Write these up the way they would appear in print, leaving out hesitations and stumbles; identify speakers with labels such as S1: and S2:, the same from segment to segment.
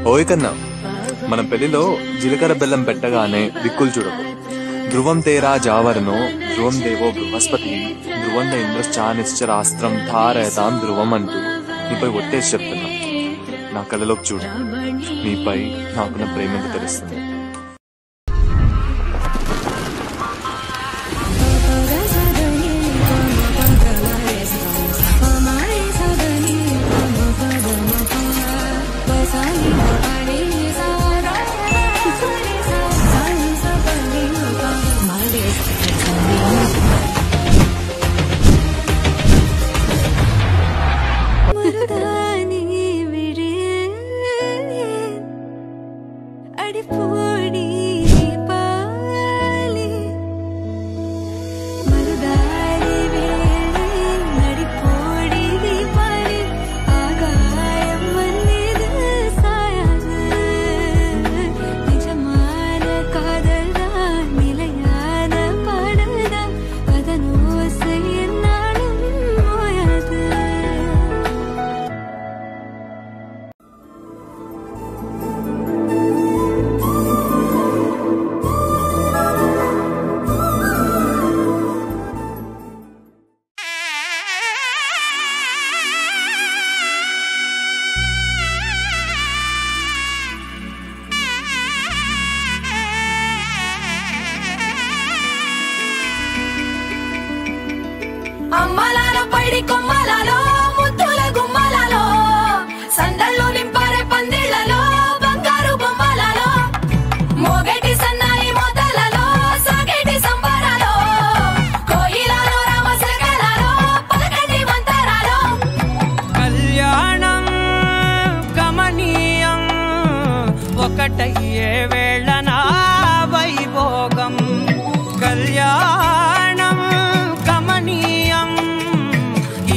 S1: ఓయ్ కన్నా, మన పెళ్లిలో జీలకర్ర బెల్లం పెట్టగానే దిక్కులు చూడకు. ధ్రువం తేరా జావరణో ధ్రువం దేవో బృహస్పతి ధ్రువంత ఇంద్రశ్చానిశ్చరాస్త్రం ధారయతాం ధ్రువం అంటూ నీపై ఒట్టేసి చెప్తున్నా. నా కళ్ళలోకి చూడు, నీపై నాకున్న ప్రేమ తెలుస్తుంది.
S2: అమ్మలాలో పైడి కొమ్మలాలో ముద్దుల గుమ్మలాలో సందళ్ళు నింపారే పందిళ్లలో బంగారు బొమ్మలాలో మోగేటి సన్నాయి మోతలలో సాగేటి సంబరాలో కోయిలలో రామసగలలో పలకటి మంతరాలో
S3: కళ్యాణం గమనీయం ఒకటయ్యే వేళనా వైభోగం కళ్యాణం గమనీయం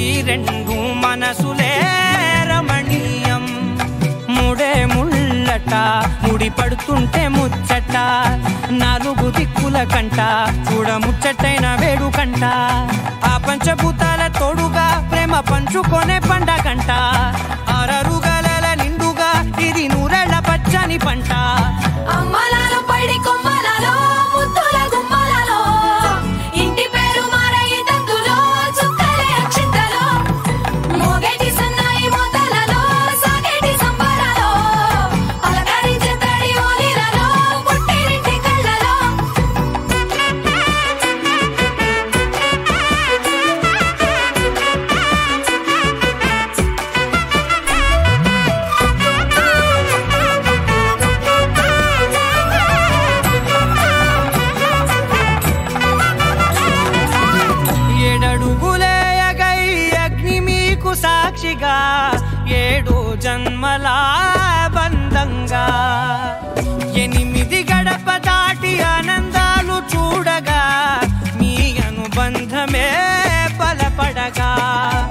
S3: ఈ రెండు మనసులే రమణీయం ముడే ముళ్ళట ముడి పడుతుంటే ముచ్చట నాలుగు దిక్కుల కంట చూడ ముచ్చటైన వేడుకంట ఆ పంచభూతాల తోడుగా ప్రేమ పంచుకొనే పండగంట ఆరరుగల నిండుగా ఇది నూరెళ్ళ పచ్చని పంట
S2: అమ్మలాలో పైడి కొమ్మలాలో ముద్దుల గుమ్మలాలో ఇంటి పేరు మారయి తందులో చుక్కలే అక్షింతలో మోగేటి సన్నాయి మోతలలో సాగేటి సంబరాలో అలకరించే తడి ఓలిలలో పుట్టినింటి కళ్ళలో
S3: ఏడడుగులేయగై అగ్ని మీకు సాక్షిగా ఏడు జన్మల బంధంగా 8 గడప దాటి ఆనందాలు చూడగా మీ అనుబంధమే బలపడగా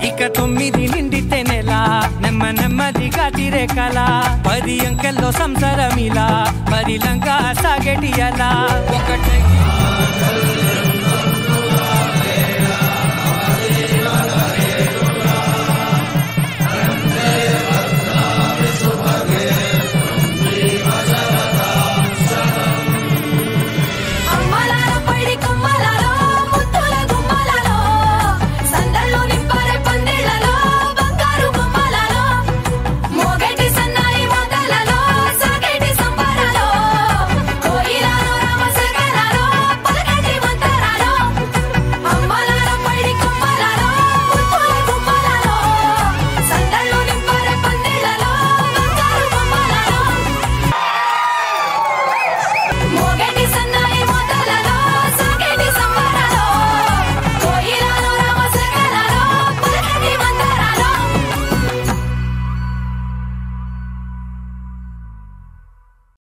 S3: ఇక 9 నిండితే నెల నెమ్మదిగా తిరే కల 10 అంకెల్లో సంసారమిలా పరిలంగా సాగేటి అలా ఒకటై